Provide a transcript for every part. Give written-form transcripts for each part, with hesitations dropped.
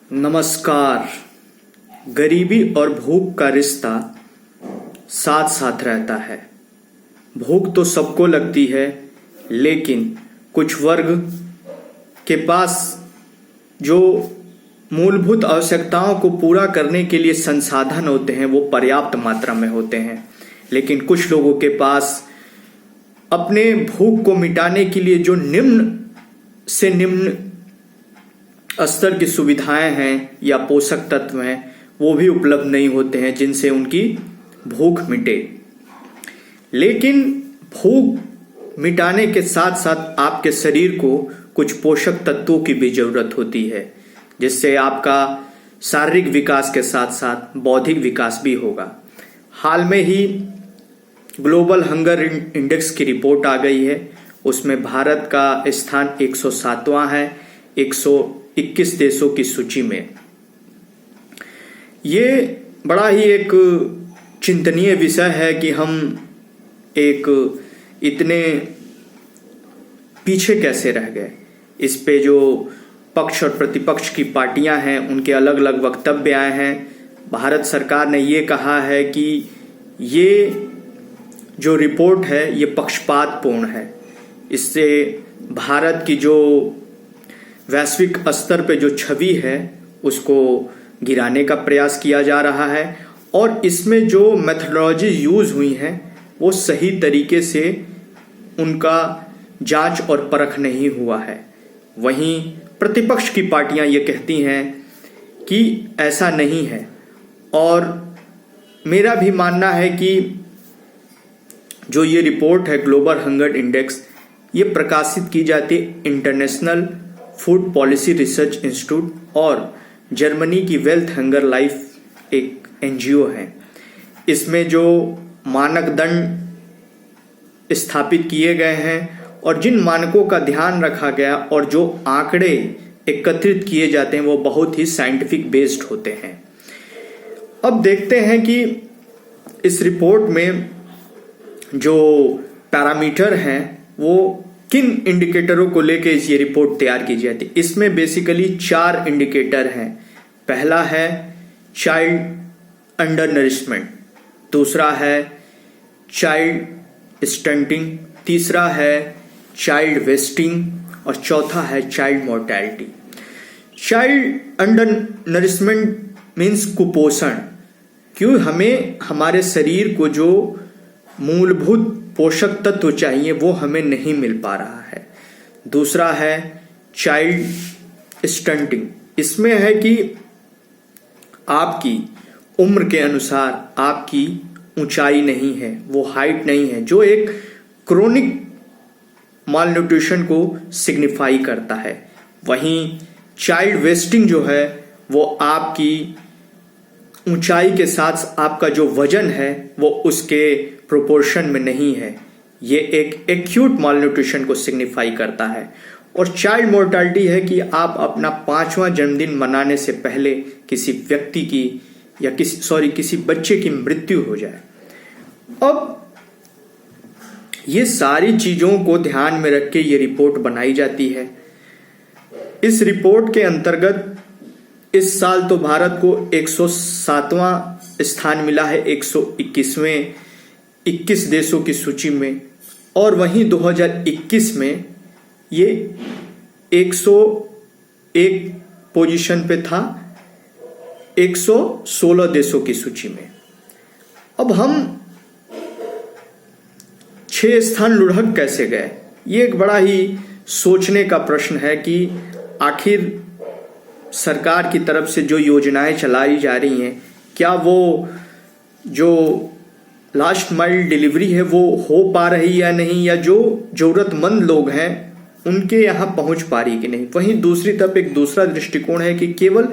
नमस्कार। गरीबी और भूख का रिश्ता साथ साथ रहता है। भूख तो सबको लगती है, लेकिन कुछ वर्ग के पास जो मूलभूत आवश्यकताओं को पूरा करने के लिए संसाधन होते हैं वो पर्याप्त मात्रा में होते हैं, लेकिन कुछ लोगों के पास अपने भूख को मिटाने के लिए जो निम्न से निम्न स्तर की सुविधाएं हैं या पोषक तत्व हैं वो भी उपलब्ध नहीं होते हैं जिनसे उनकी भूख मिटे। लेकिन भूख मिटाने के साथ साथ आपके शरीर को कुछ पोषक तत्वों की भी जरूरत होती है, जिससे आपका शारीरिक विकास के साथ साथ बौद्धिक विकास भी होगा। हाल में ही ग्लोबल हंगर इंडेक्स की रिपोर्ट आ गई है। उसमें भारत का स्थान 107वां है 121 देशों की सूची में। ये बड़ा ही एक चिंतनीय विषय है कि हम एक इतने पीछे कैसे रह गए। इस पे जो पक्ष और प्रतिपक्ष की पार्टियां हैं उनके अलग अलग वक्तव्य आए हैं। भारत सरकार ने ये कहा है कि ये जो रिपोर्ट है ये पक्षपातपूर्ण है। इससे भारत की जो वैश्विक स्तर पे जो छवि है उसको गिराने का प्रयास किया जा रहा है, और इसमें जो मेथोडोलॉजी यूज हुई है वो सही तरीके से उनका जांच और परख नहीं हुआ है। वहीं प्रतिपक्ष की पार्टियां ये कहती हैं कि ऐसा नहीं है, और मेरा भी मानना है कि जो ये रिपोर्ट है ग्लोबल हंगर इंडेक्स, ये प्रकाशित की जाती international food policy research institute और जर्मनी की वेल्थ हंगर लाइफ एक एनजीओ है। इसमें जो मानकदंड स्थापित किए गए हैं और जिन मानकों का ध्यान रखा गया और जो आंकड़े एकत्रित किए जाते हैं वो बहुत ही साइंटिफिक बेस्ड होते हैं। अब देखते हैं कि इस रिपोर्ट में जो पैरामीटर हैं वो किन इंडिकेटरों को लेकर ये रिपोर्ट तैयार की जाती है। इसमें बेसिकली 4 इंडिकेटर हैं। पहला है चाइल्ड अंडर नरिशमेंट, दूसरा है चाइल्ड स्टंटिंग, तीसरा है चाइल्ड वेस्टिंग और चौथा है child mortality. Child under nourishment means कुपोषण, क्यों हमें हमारे शरीर को जो मूलभूत पोषक तत्व चाहिए वो हमें नहीं मिल पा रहा है। दूसरा है चाइल्ड स्टंटिंग, इसमें है कि आपकी उम्र के अनुसार आपकी ऊंचाई नहीं है, वो हाइट नहीं है, जो एक क्रोनिक माल न्यूट्रिशन को सिग्निफाई करता है। वहीं चाइल्ड वेस्टिंग जो है वो आपकी ऊंचाई के साथ आपका जो वजन है वो उसके प्रोपोर्शन में नहीं है, ये एक एक्यूट माल न्यूट्रिशन को सिग्निफाई करता है। और चाइल्ड मोर्टेलिटी है कि आप अपना 5वां जन्मदिन मनाने से पहले किसी व्यक्ति की या किसी बच्चे की मृत्यु हो जाए। अब ये सारी चीजों को ध्यान में रख के ये रिपोर्ट बनाई जाती है। इस रिपोर्ट के अंतर्गत इस साल तो भारत को 107वां स्थान मिला है 121 देशों की सूची में, और वहीं 2021 में ये 101 पोजीशन पे था 116 देशों की सूची में। अब हम 6 स्थान लुढ़क कैसे गए, ये एक बड़ा ही सोचने का प्रश्न है कि आखिर सरकार की तरफ से जो योजनाएं चलाई जा रही हैं क्या वो जो लास्ट माइल डिलीवरी है वो हो पा रही या नहीं, या जो जरूरतमंद लोग हैं उनके यहाँ पहुंच पा रही कि नहीं। वहीं दूसरी तरफ एक दूसरा दृष्टिकोण है कि केवल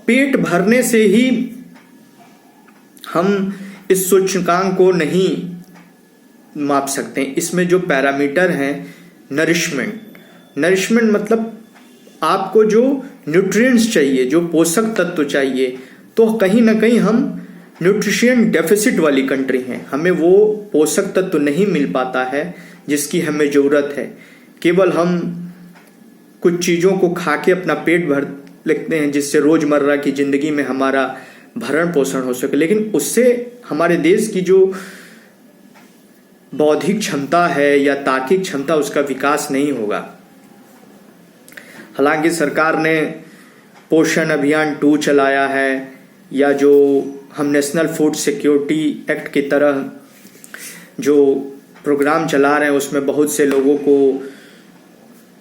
पेट भरने से ही हम इस सूचकांक को नहीं माप सकते। इसमें जो पैरामीटर हैं नरिशमेंट मतलब आपको जो न्यूट्रिएंट्स चाहिए, जो पोषक तत्व चाहिए, तो कहीं ना कहीं हम न्यूट्रिशन डेफिसिट वाली कंट्री हैं, हमें वो पोषक तत्व नहीं मिल पाता है जिसकी हमें ज़रूरत है। केवल हम कुछ चीज़ों को खा के अपना पेट भर लिखते हैं जिससे रोजमर्रा की जिंदगी में हमारा भरण पोषण हो सके, लेकिन उससे हमारे देश की जो बौद्धिक क्षमता है या तार्किक क्षमता, उसका विकास नहीं होगा। हालांकि सरकार ने पोषण अभियान 2 चलाया है, या जो हम नेशनल फूड सिक्योरिटी एक्ट की तरह जो प्रोग्राम चला रहे हैं, उसमें बहुत से लोगों को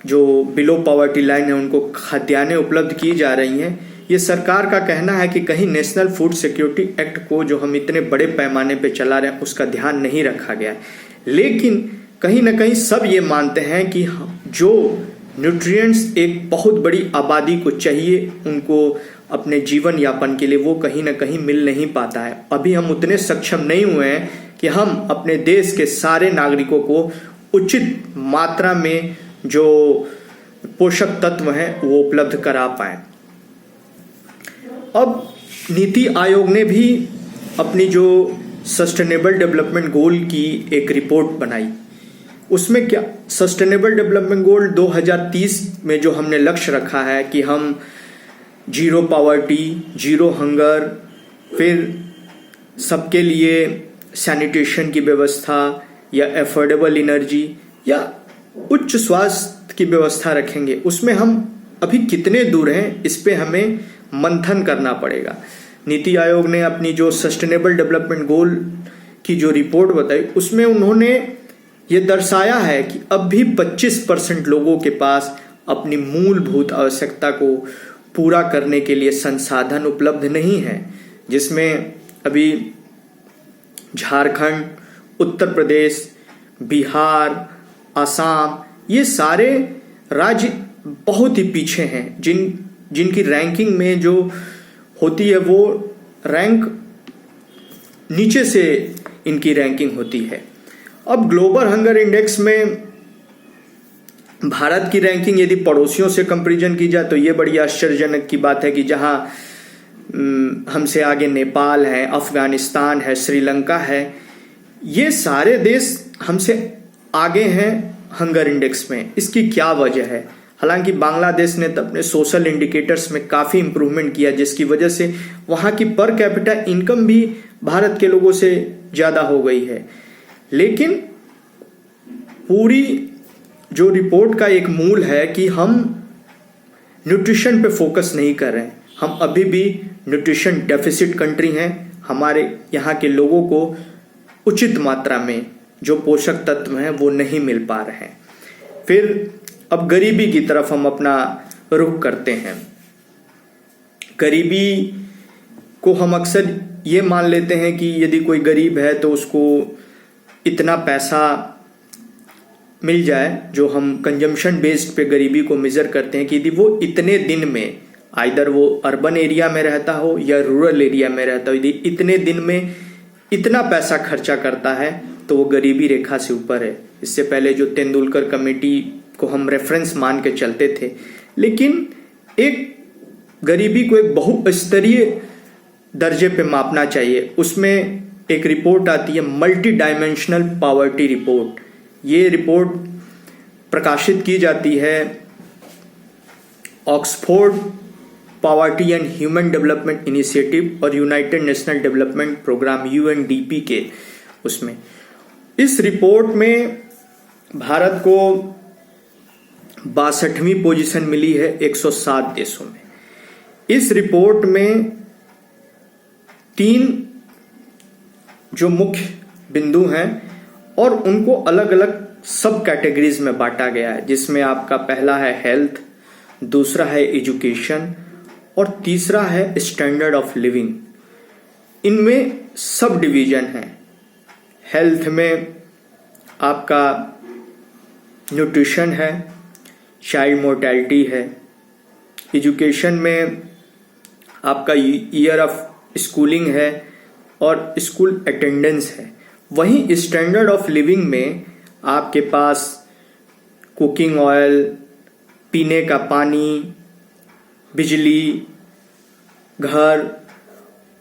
जो बिलो पॉवर्टी लाइन है उनको खाद्यान्नें उपलब्ध की जा रही हैं। ये सरकार का कहना है कि कहीं नेशनल फूड सिक्योरिटी एक्ट को जो हम इतने बड़े पैमाने पे चला रहे हैं उसका ध्यान नहीं रखा गया है, लेकिन कहीं ना कहीं सब ये मानते हैं कि जो न्यूट्रिएंट्स एक बहुत बड़ी आबादी को चाहिए उनको अपने जीवन यापन के लिए, वो कहीं ना कहीं मिल नहीं पाता है। अभी हम उतने सक्षम नहीं हुए हैं कि हम अपने देश के सारे नागरिकों को उचित मात्रा में जो पोषक तत्व हैं वो उपलब्ध करा पाए। अब नीति आयोग ने भी अपनी जो सस्टेनेबल डेवलपमेंट गोल की एक रिपोर्ट बनाई। उसमें क्या सस्टेनेबल डेवलपमेंट गोल 2030 में जो हमने लक्ष्य रखा है कि हम जीरो पॉवर्टी, जीरो हंगर, फिर सबके लिए सैनिटेशन की व्यवस्था या एफोर्डेबल एनर्जी या उच्च स्वास्थ्य की व्यवस्था रखेंगे, उसमें हम अभी कितने दूर हैं इस पे हमें मंथन करना पड़ेगा। नीति आयोग ने अपनी जो सस्टेनेबल डेवलपमेंट गोल की जो रिपोर्ट बताई उसमें उन्होंने ये दर्शाया है कि अब भी 25% लोगों के पास अपनी मूलभूत आवश्यकता को पूरा करने के लिए संसाधन उपलब्ध नहीं है, जिसमें अभी झारखंड, उत्तर प्रदेश, बिहार, असम, ये सारे राज्य बहुत ही पीछे हैं। जिनकी रैंकिंग में जो होती है वो रैंक नीचे से इनकी रैंकिंग होती है। अब ग्लोबल हंगर इंडेक्स में भारत की रैंकिंग यदि पड़ोसियों से कंपैरिजन की जाए तो ये बड़ी आश्चर्यजनक की बात है कि जहां हमसे आगे नेपाल है, अफगानिस्तान है, श्रीलंका है, ये सारे देश हमसे आगे हैं हंगर इंडेक्स में। इसकी क्या वजह है? हालांकि बांग्लादेश ने तो अपने सोशल इंडिकेटर्स में काफ़ी इंप्रूवमेंट किया, जिसकी वजह से वहाँ की पर कैपिटा इनकम भी भारत के लोगों से ज़्यादा हो गई है। लेकिन पूरी जो रिपोर्ट का एक मूल है कि हम न्यूट्रिशन पे फोकस नहीं कर रहे हैं। हम अभी भी न्यूट्रिशन डेफिसिट कंट्री हैं। हमारे यहाँ के लोगों को उचित मात्रा में जो पोषक तत्व हैं वो नहीं मिल पा रहे हैं। फिर अब गरीबी की तरफ हम अपना रुख करते हैं। गरीबी को हम अक्सर ये मान लेते हैं कि यदि कोई गरीब है तो उसको इतना पैसा मिल जाए, जो हम कंजम्पशन बेस्ड पे गरीबी को मेजर करते हैं कि यदि वो इतने दिन में, आइदर वो अर्बन एरिया में रहता हो या रूरल एरिया में रहता हो, यदि इतने दिन में इतना पैसा खर्चा करता है तो वो गरीबी रेखा से ऊपर है। इससे पहले जो तेंदुलकर कमेटी को हम रेफरेंस मान के चलते थे, लेकिन एक गरीबी को एक बहुस्तरीय दर्जे पे मापना चाहिए। उसमें एक रिपोर्ट आती है, मल्टी डायमेंशनल पॉवर्टी रिपोर्ट। ये रिपोर्ट प्रकाशित की जाती है Oxford poverty and human development initiative और United National development programme UNDP के उसमें। इस रिपोर्ट में भारत को 62वीं पोजीशन मिली है 107 देशों में। इस रिपोर्ट में 3 जो मुख्य बिंदु हैं और उनको अलग अलग सब कैटेगरीज में बांटा गया है, जिसमें आपका पहला है हेल्थ, दूसरा है एजुकेशन और तीसरा है स्टैंडर्ड ऑफ लिविंग। इनमें सब डिवीजन है। हेल्थ में आपका न्यूट्रिशन है, चाइल्ड मोर्टेलिटी है, एजुकेशन में आपका ईयर ऑफ स्कूलिंग है और स्कूल अटेंडेंस है। वहीं स्टैंडर्ड ऑफ लिविंग में आपके पास कुकिंग ऑयल, पीने का पानी, बिजली, घर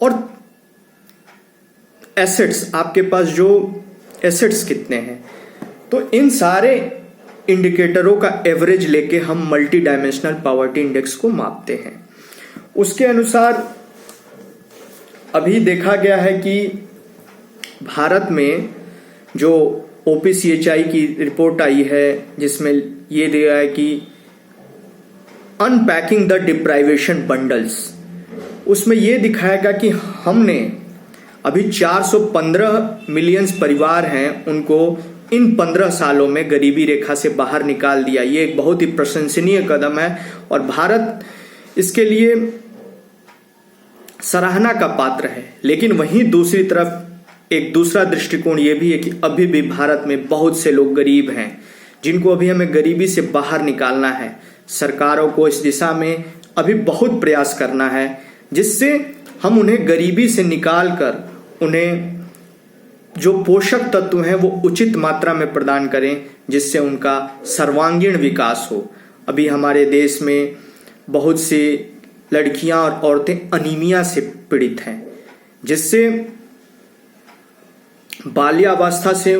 और एसेट्स, आपके पास जो एसेट्स कितने हैं। तो इन सारे इंडिकेटरों का एवरेज लेके हम मल्टी डायमेंशनल पॉवर्टी इंडेक्स को मापते हैं। उसके अनुसार अभी देखा गया है कि भारत में जो OPCHI की रिपोर्ट आई है जिसमें ये दिया है कि अनपैकिंग द डिप्राइवेशन बंडल्स, उसमें ये दिखाएगा कि हमने अभी 415 मिलियन परिवार हैं उनको इन 15 सालों में गरीबी रेखा से बाहर निकाल दिया। ये एक बहुत ही प्रशंसनीय कदम है और भारत इसके लिए सराहना का पात्र है। लेकिन वहीं दूसरी तरफ एक दूसरा दृष्टिकोण ये भी है कि अभी भी भारत में बहुत से लोग गरीब हैं जिनको अभी हमें गरीबी से बाहर निकालना है। सरकारों को इस दिशा में अभी बहुत प्रयास करना है जिससे हम उन्हें गरीबी से निकालकर उन्हें जो पोषक तत्व हैं वो उचित मात्रा में प्रदान करें जिससे उनका सर्वांगीण विकास हो। अभी हमारे देश में बहुत सी लड़कियां और औरतें अनीमिया से पीड़ित हैं जिससे बाल्यावस्था से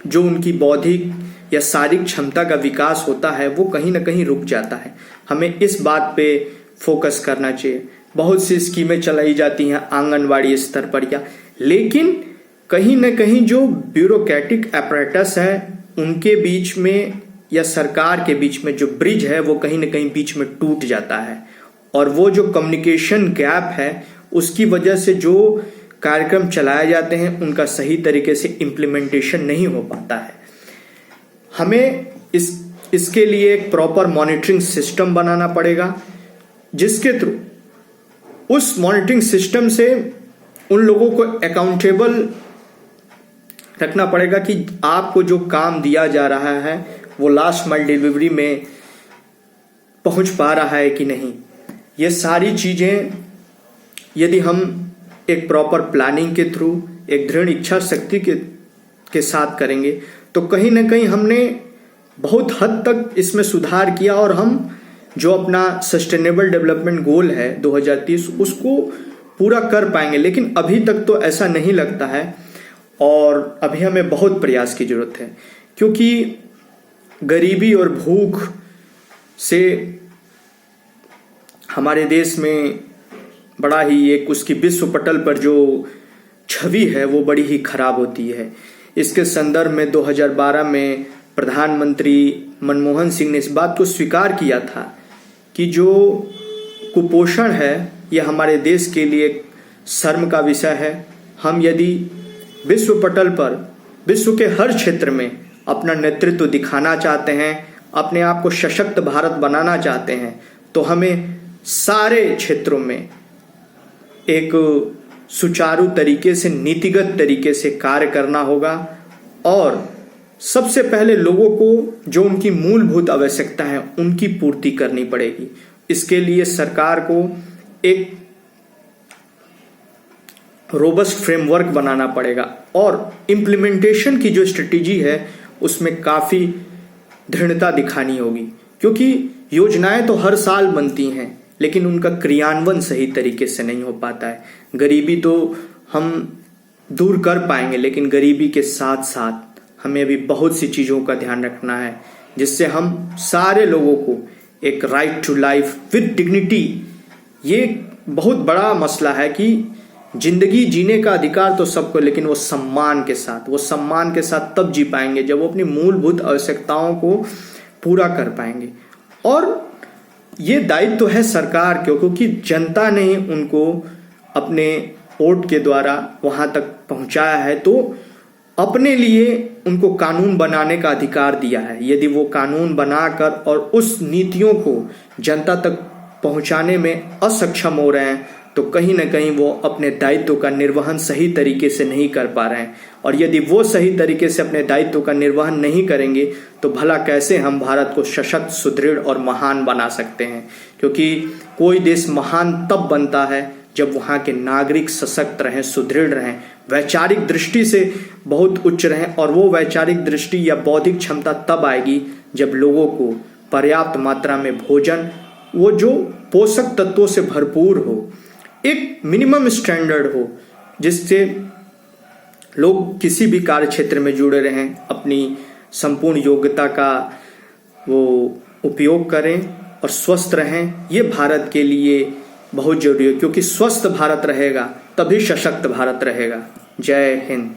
जो उनकी बौद्धिक या शारीरिक क्षमता का विकास होता है वो कहीं ना कहीं रुक जाता है। हमें इस बात पे फोकस करना चाहिए। बहुत सी स्कीमें चलाई जाती हैं आंगनवाड़ी स्तर पर लेकिन कहीं ना कहीं जो ब्यूरोक्रेटिक अपैरेटस है उनके बीच में या सरकार के बीच में जो ब्रिज है वो कहीं ना कहीं बीच में टूट जाता है और वो जो कम्युनिकेशन गैप है उसकी वजह से जो कार्यक्रम चलाए जाते हैं उनका सही तरीके से इम्प्लीमेंटेशन नहीं हो पाता है। हमें इसके लिए एक प्रॉपर मॉनिटरिंग सिस्टम बनाना पड़ेगा जिसके थ्रू उस मॉनिटरिंग सिस्टम से उन लोगों को अकाउंटेबल रखना पड़ेगा कि आपको जो काम दिया जा रहा है वो लास्ट माइल डिलीवरी में पहुंच पा रहा है कि नहीं। ये सारी चीजें यदि हम एक प्रॉपर प्लानिंग के थ्रू एक दृढ़ इच्छा शक्ति के साथ करेंगे तो कहीं ना कहीं हमने बहुत हद तक इसमें सुधार किया और हम जो अपना सस्टेनेबल डेवलपमेंट गोल है 2030 उसको पूरा कर पाएंगे। लेकिन अभी तक तो ऐसा नहीं लगता है और अभी हमें बहुत प्रयास की जरूरत है क्योंकि गरीबी और भूख से हमारे देश में बड़ा ही एक उसकी विश्व पटल पर जो छवि है वो बड़ी ही खराब होती है। इसके संदर्भ में 2012 में प्रधानमंत्री मनमोहन सिंह ने इस बात को स्वीकार किया था कि जो कुपोषण है यह हमारे देश के लिए शर्म का विषय है। हम यदि विश्व पटल पर विश्व के हर क्षेत्र में अपना नेतृत्व दिखाना चाहते हैं, अपने आप को सशक्त भारत बनाना चाहते हैं तो हमें सारे क्षेत्रों में एक सुचारू तरीके से नीतिगत तरीके से कार्य करना होगा और सबसे पहले लोगों को जो उनकी मूलभूत आवश्यकता है उनकी पूर्ति करनी पड़ेगी। इसके लिए सरकार को एक रोबस्ट फ्रेमवर्क बनाना पड़ेगा और इम्प्लीमेंटेशन की जो स्ट्रेटेजी है उसमें काफी दृढ़ता दिखानी होगी क्योंकि योजनाएं तो हर साल बनती हैं लेकिन उनका क्रियान्वयन सही तरीके से नहीं हो पाता है। गरीबी तो हम दूर कर पाएंगे लेकिन गरीबी के साथ साथ हमें भी बहुत सी चीज़ों का ध्यान रखना है जिससे हम सारे लोगों को एक right to life with dignity, ये बहुत बड़ा मसला है कि जिंदगी जीने का अधिकार तो सबको लेकिन वो सम्मान के साथ तब जी पाएंगे जब वो अपनी मूलभूत आवश्यकताओं को पूरा कर पाएंगे। और ये दायित्व है सरकार क्योंकि जनता ने उनको अपने वोट के द्वारा वहां तक पहुंचाया है तो अपने लिए उनको कानून बनाने का अधिकार दिया है। यदि वो कानून बनाकर और उस नीतियों को जनता तक पहुंचाने में असक्षम हो रहे हैं तो कहीं ना कहीं वो अपने दायित्व का निर्वहन सही तरीके से नहीं कर पा रहे हैं। और यदि वो सही तरीके से अपने दायित्व का निर्वहन नहीं करेंगे तो भला कैसे हम भारत को सशक्त, सुदृढ़ और महान बना सकते हैं। क्योंकि कोई देश महान तब बनता है जब वहाँ के नागरिक सशक्त रहें, सुदृढ़ रहें, वैचारिक दृष्टि से बहुत उच्च रहें। और वो वैचारिक दृष्टि या बौद्धिक क्षमता तब आएगी जब लोगों को पर्याप्त मात्रा में भोजन, वो जो पोषक तत्वों से भरपूर हो, एक मिनिमम स्टैंडर्ड हो जिससे लोग किसी भी कार्य क्षेत्र में जुड़े रहें, अपनी संपूर्ण योग्यता का वो उपयोग करें और स्वस्थ रहें। ये भारत के लिए बहुत जरूरी है, क्योंकि स्वस्थ भारत रहेगा तभी सशक्त भारत रहेगा। जय हिंद।